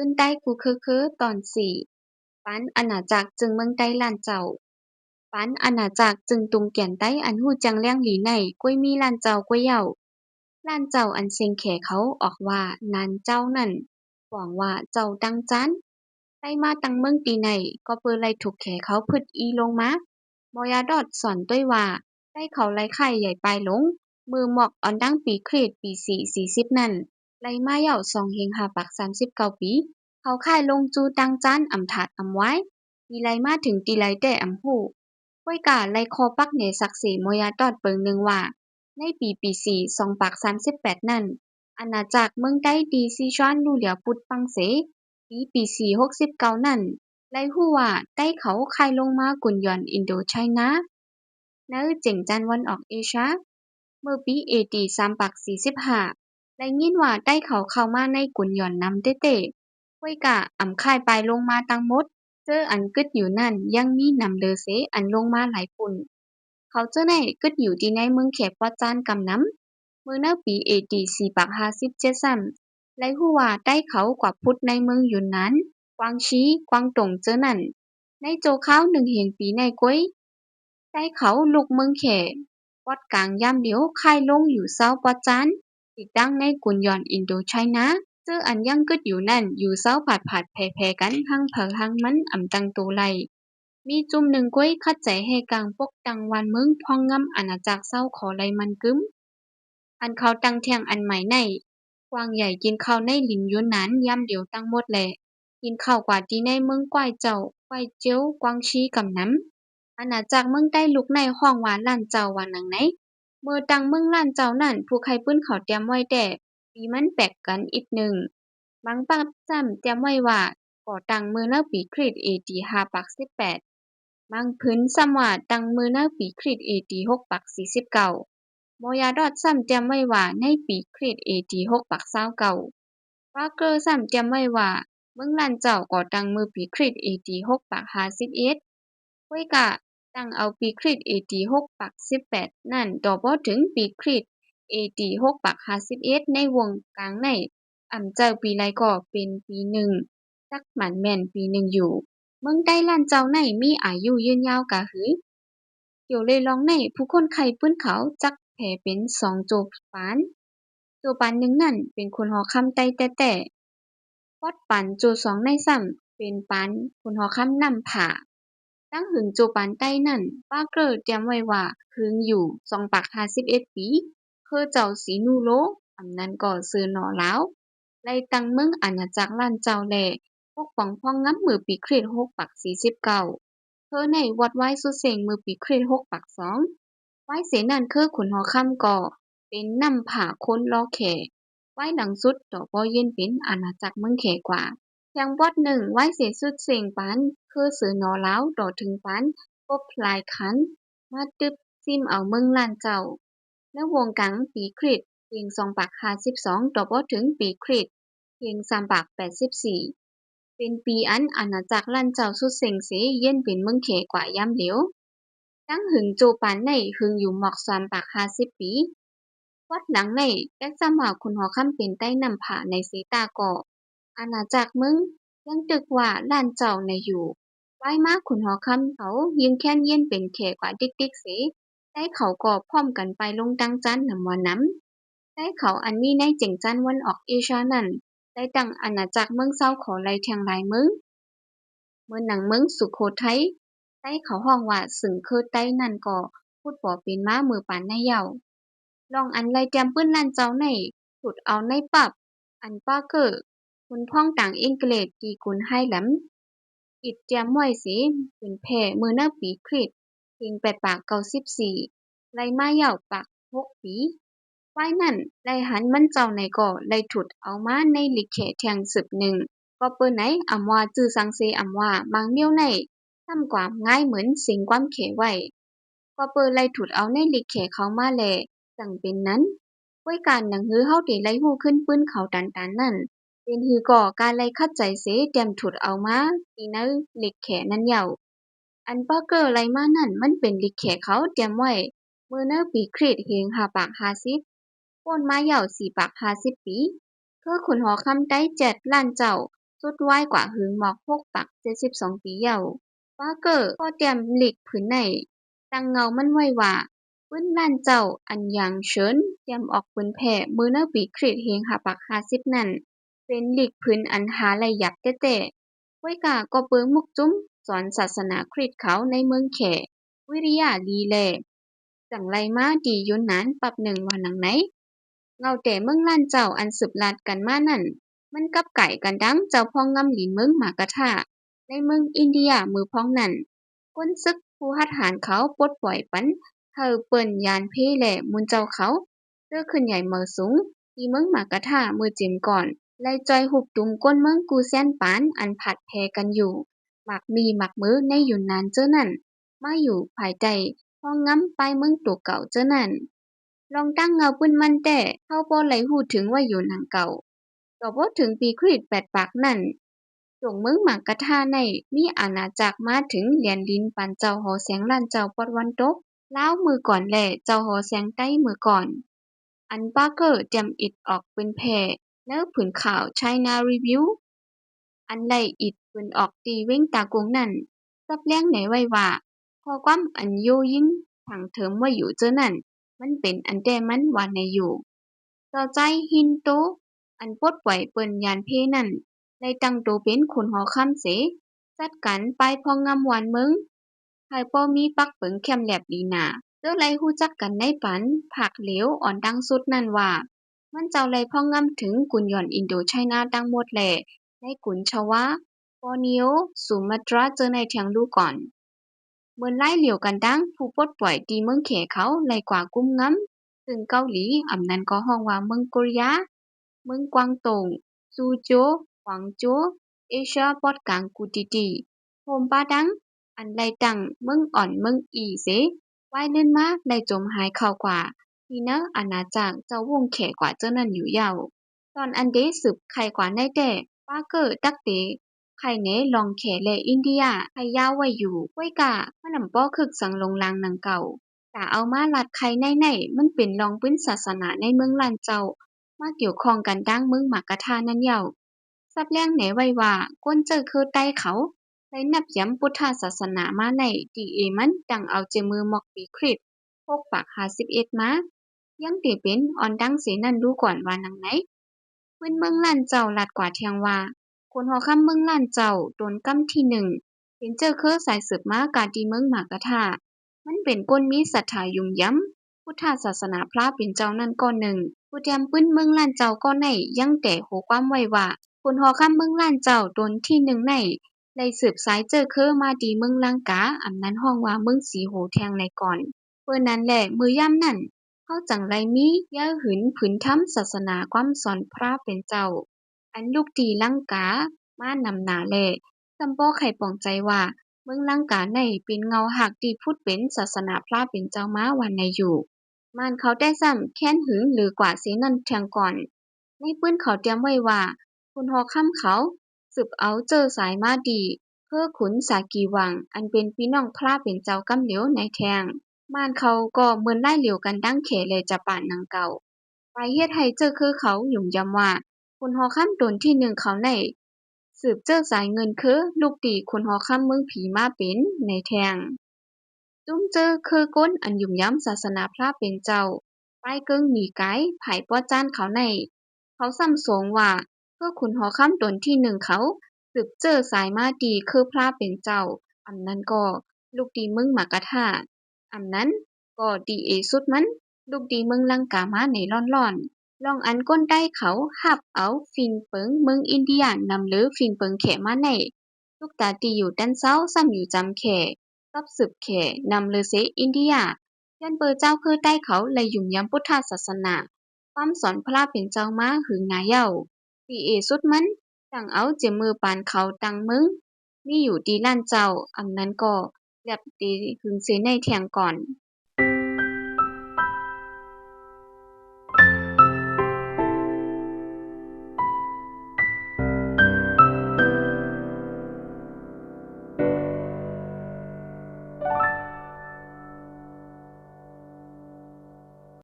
ปื้นใต้กูคือตอน4ปันอาณาจักรจึงเมืองใต้ล้านเจ้าปันอาณาจักรจึงตุงเกียนใต้อันฮู้จังเลี้ยงหลีในกวยมีล้านเจ้ากวยเหย้าล้านเจ้าอันเซ็งแขเขาออกว่านานเจ้านั่นหวังว่าเจ้าดังจันไต้มาตังเมืองตีในก็เปิ้นไล่ถูกแขเขาพึดอีลงมามอยาดอดสอนด้วยว่าใต้เขาไล่ไข่ใหญ่ปลายหลงมือหมอกออนดังปีคริสต์ปี440นั่นไล่มาเหย้าสองเฮงหาปัก39ปีเขาค่ายลงจูตังจานอำถาดอำไว้มีไลมาถึงตีไลแต่อำหู้ก้วยกาไลคอปักเหนศักดิ์ศรีโมยาตอดเปิงหนึ่งว่าในปี4 2ปัก38นั่นอาณาจักรเมืองใต้ดีซีชวนลู่เหลียวปุดปังเสปี469นั่นไลฮู้ว่าใต้เขาค่ายลงมากุนยอนอินโดไชนาเนื้อเจ๋งจันวันออกเอเชียเมื่อปีเอดี3ปัก45ได้ยินว่าใต้เขาเข้ามาในกุนยอนนำเต้ๆ ห้วยกะอ่ำค่ายปลายลงมาตังหมดเจออันกึดอยู่นั่นยังมีนำเลอเสอันลงมาหลายปุ่นเขาเจ้าไหนกึดอยู่ที่ในเมืองแขกปอจานกำน้ำมือเน้อปีเอดี4ปัก57ซ้ำไลฮู้ว่าใต้เขากว่าพุทธในเมืองหยุนนั้นกวางชีกวางตงเจอนั่นในโจข้าวหนึ่งเห็นปีในก้วยใต้เขาลูกเมืองแขปอดกลางยามเดียวค่ายลงอยู่เซาปอจานติดตั้งในกุนยอนอินโดไชนาเจออันยังกึดอยู่นั่นอยู่เซาผัดแผ่ๆกันหังเผอหังมันอ่ำตังโตไลมีจุ่มหนึ่งก้วยคัดใจให้กลางปกตังวันเมืองพองงำอาณาจักรเศร้าขอไลมันกึมอันเขาตังเทียงอันใหม่ในกวางใหญ่กินข้าวในหลินยุนนั้นย่ำเดียวตั้งหมดแหละกินข้าวกว่าที่ในเมืองกวายเจ้ากวายเจียวกวางชีกำน้ำอาณาจักรเมืองใต้ลุกในห้องว่าล้านเจ้าว่าหนังไหนเมื่อตังเมืองล้านเจ้านั่นผู้ใครปื้นเขาเตรียมไว้แต่ปีมันแปลกกันอีกหนึ่ง บางปักจำเตรียมไว้ว่าก่อตั้งมือเนปีคริสต์เอดี5ปัก18บางพื้นซ้ำว่าตั้งมือเนปีคริสต์เอดี6ปัก49โมยาดอดซ้ำเตรียมไว้ว่าในปีคริสต์เอดี6ปัก29ว่าเกอร์ซ้ำเตรียมไว้ว่าเมืองลานเจ้าก่อตั้งมือปีคริสต์เอดี6ปัก51ห้วยกะตั้งเอาปีคริสต์เอดี6ปัก18นั่นต่อบ่ถึงปีคริสต์เอดี6ปัก51ในวงกลางในอ่ำเจ้าปีไรก็เป็นปีหนึ่งจักหมันแม่นปีหนึ่งอยู่เมืองใต้ล้านเจ้าในมีอายุยืนยาวกะหือเดี๋ยวเลยลองในผู้คนไข้ปื้นเขาจักแผ่เป็น2โจปานโจปานหนึ่งนั่นเป็นคนหอคำไต้แต่ปอดปันโจสองในซ้ำเป็นปานคนหอคำนำผ่าตั้งหึงโจปานใต้นั่นป้าเกอเตรียมไว้ว่าหึงอยู่2ปัก51ปีคือเจ้าสีนูโลอำนั้นก็ซื้อหนอลาว ไล่ตั้งเมืองอาณาจักรล้านเจ้าแลปกป้องพ้องงำมือปีคริสต์6ปัก49เธอในวัดไว้สุดเสงมือปีคริสต์6ปัก2ไว้เสนั่นคือขุนหอค่ำก่อเป็นนำผ่าคนล้อแขไว้หลังสุดต่อบ่เย็นเป็นอาณาจักรเมืองแขกว่าแทงบอดหนึ่งไว้เสสุดเสงปันคือสือหนอลาวต่อถึงปันกบพลายคันมาตึบซิมเอาเมืองล้านเจ้าแล้ววงกังปีคริสต์เพียง2ปัก52ต่อบ่ถึงปีคริสต์ เพียง3ปัก84เป็นปีอันอาณาจักรลั่นเจ้าสุดเส็งเสเย็นเป็นเมืองเขกว่าย้ำเหลียวตั้งหึงโจปานในหึงอยู่หมอก3ปัก50ปีวัดหลังในแก้ซ้ำว่าคุณหอคำเป็นใต้นำผาในเสตาก่ออาณาจักรมึงยังตึกว่าล้านเจ้าในอยู่ไว้มาคุณหอคำเขายิงแค้นเย็นเป็นแขกว่าดิกๆเสได้เขาก็พร้อมกันไปลงตังจันนำว่าน้ำได้เขาอันมีในเจ๋งจันวันออกเอเชียนั่น ได้ตั้งอาณาจักรเมืองเศร้าขอไล่แทงหลายเมืองเมื่อหนังเมืองสุโขทัยใต้เขาห้องว่าสึงคือใต้นั่นก็พูดบ่เป็นม้ามือปานในเหย้าลองอันไล่แจมปื้นลั่นเจ้าในถุดเอาในปับอันป้าเก้อคุณพ่องต่างอังกฤษที่กุนให้แหลมอิดแจมไว้สิเป็นแผ่มือหน้าปีคริสเพียง8ปาก94ไล่มาเหย้าปาก6ปีไว้นั่นไล่หันมันเจ้าไหนก็ไล่ถุดเอามาในลิเขแทงสืบหนึ่งก็เปิ้นไหนอำว่าจื้อสังเซอำว่าบางเมี้ยวในทำกว่าง่ายเหมือนสิงความเขไว้ก็เปิ้นไล่ถุดเอาในลิเขเขามาแลจังเป็นนั้นก้วยการหนังฮือเฮาได้ไล่ฮู้ขึ้นปื้นเขาตันๆนั่นเป็นฮือก่อการไล่คัดใจเสเตรียมถุดเอามาที่ในลิเขนั้นเหย้าอันป้าเกอไล่มานั่นมันเป็นลิเขเขาเตรียมไว้มื้อเนอปีคริสต์เฮง5ปาก50โป้นมาเหย่า4ปัก50ปีคือขุนหอคำใต้7ล้านเจ้า สุดไว้กว่าหึงหมอกพกปัก72ปีเยาปาเกอร์ก็เตรียมหลีกผืนในตั้งเงามันไว้ว่าปื้นล้านเจ้าอันหยังเฉินเตรียมออกปืนแผ่มือเนอปีคริสเฮงหาปัก50นั่นเป็นหลีกผืนอันหาไหลยับแต้ๆไว้กาก็เปิงมุกจุ้มสอนศาสนาคริสต์เขาในเมืองแขวิริยาลีแลจังไรมาดียุนนานปรับหนึ่งวันหนังไหนเงาแต่เมืองล้านเจ้าอันสืบลาดกันมานั่นมันกับไก่กันดังเจ้าพ่องงำหลินเมืองหมากะทะในเมืองอินเดียมือพ้องนั่นก้นซึกผู้หัดหารเขาปลดปล่อยปันเธอเปิ้นยานเพแหล่มุนเจ้าเขาเตื้อขึ้นใหญ่เมือสูงที่เมืองหมากะทะมือเจิมก่อนไล่จอยหุบตุมก้นเมืองกูแซนปานอันผัดแพกันอยู่หมักมีหมักมือในหยุนนานเจ้านั่นมาอยู่ภายใต้ห้องงำไปเมืองตัวเก่าเจ้านั่นลองตั้งเงาปื้นมันแต่เข้าบ่ไหลหูถึงว่าอยู่หนังเก่าก็บ่ถึงปีคริสต์8ปากนั่นจงเมืองหมากะทาในมีอาณาจักรมาถึงเหรียญดินปันเจ้าหอแสงล้านเจ้าปอดวันตกลาวมือก่อนแหล่เจ้าหอแสงใต้มือก่อนอันปาเกอร์เตรียมอิดออกปืนแผ่เนื้อผืนข่าว China Review อันไล่อิดปืนออกตีเว้งตากงนั่นซับเลี้ยงไหนไว้ว่าพอความอันโยยิ่งถังเถิมว่าอยู่เจ้านั่นมันเป็นอันแดมันว่าในอยู่ต่อใจฮินโตอันปลดปล่อยเปิ้นยานเพนั่นได้ตั้งโตเป็นขุนหอค่ำเสจัดกันไปพองงามหวานเมืองไผป้อมีปักเปิงแคมแลบดีหนาเจ้าไลฮู้จักกันในปันผักเหลวอ่อนดังสุดนั่นว่ามันเจ้าไลพองงามถึงกุนหย่อนอินโดไชนาดังหมดแหล่ในกุนชวาบอร์เนียวสุมาตราเจอในเทียงดูก่อนเหมือนไล่เหลียวกันดังผู้ปลดปล่อยตีเมืองเขเขาไลกว่ากุ้มงำซึ่งเกาหลีอำนั้นก็ฮ้องว่าเมืองโกริยาเมืองกวางตงซูโจวกวางโจวเอเชียปอดกลางกูติติโฮมปาดังอันไลตั้งเมืองอ่อนเมืองอีเสไว้ลื่นมาไลจมหายเข้ากว่าที่นะอาณาจักรเจ้าวงแขกว่าเจ้านั่นอยู่ยาวตอนอันเดสืบใครกว่าในแต่ปาเกอร์ตักเตใครเนลองแขและอินเดียใครยาวไว้อยู่ไว้กะมันนำป้อคึกสังลงลางหนังเก่าแต่เอามาลัดใครในมันเป็นรองปื้นศาสนาในเมืองลานเจ้ามาเกี่ยวข้องกันดังเมืองหมากะทานั่นเยาซับแล้งแหนไว้ว่าก้นเจอคือใต้เขาได้นับย้ำพุทธศาสนามาในดีเอมันดังเอาเจมือหมอกปีคริสต์พกปาก51มายังตีเป็นออนดังเสนั่นดูก่อนว่านังไหนพื้นเมืองล้านเจ้าลัดกว่าเทียงว่าคนหอคำเมืองล้านเจ้าโดนกำที่หนึ่งเป็นเจอคือสายสืบมากาดีเมืองหมากะทามันเป็นก้นมีศรัทธายุ่งย้ำพุทธศาสนาพระเป็นเจ้านั่นก้อนหนึ่งผู้แทมปื้นเมืองล้านเจ้าก็ในยังแต่โหความไว้ว่าคนหอคำเมืองล้านเจ้าโดนที่หนึ่งในได้สืบสายเจอคือมาดีเมืองลังกาอำนั้นห้องว่าเมืองสีโหแทงในก่อนเพื่อนั้นแหละมือย่ำนั่นเขาจังไรมีย่าหืนผืนถ้ำศาสนาความสอนพระเป็นเจ้าอันลูกตีลังกามานำหนาแลจำบ่ไข่ปองใจว่าเมืองลังกาในเป็นเงาหักที่พูดเป็นศาสนาพระเป็นเจ้ามาวันในอยู่มานเขาได้ซ้ำแค้นหึงหรือกว่าเสนันเทียงก่อนในปื้นเขาเตรียมไว้ว่าคุณหอค่ำเขาสืบเอาเจอสายมาดีเพื่อขุนสากีวังอันเป็นพี่น้องพระเป็นเจ้ากำเหลียวในแทงม่านเขาก็เหมือนไล่เหลียวกันดั้งเขเลยจะป่านนางเก่าไปเฮ็ดให้เจอคือเขาหยุ่มยำว่าคนหอค่ำตนที่หนึ่งเขาในสืบเจอสายเงินคือลูกตีคนหอค่ำเมืองผีมาเป็นในแทงจุ้มเจอคือก้นอันหยุ่มย้ำศาสนาพระเป็นเจ้าป้ายเกิงหนีไกไผ่ป้อจ้านเขาในเขาซ้ำสงว่าเพื่อขุนหอค่ำตนที่หนึ่งเขาสืบเจอสายมาดีคือพระเป็นเจ้าอำนั้นก็ลูกดีเมืองหมากะทาอำนั้นก็ดีเอสุดมันลูกดีเมืองลังกามาในร้อนๆลองอันก้นได้เขาหับเอาฟินเปิงเมืองอินเดียนำหรือฟินเปิงแขมาในลูกตาตีอยู่ด้านเซ้าซ้ำอยู่จำแขกับสืบแขนำหรือเซอินเดียยันเปอเจ้าคือได้เขาเลยยุ่มย้ำพุทธศาสนาความสอนพระเป็นเจ้ามาหึงหงายเย้าดีเอสุดมันตั้งเอาเจมือปานเขาตังมึงมีอยู่ดีล้านเจ้าอำนั้นก็แบบดีหึงเสในเทียงก่อน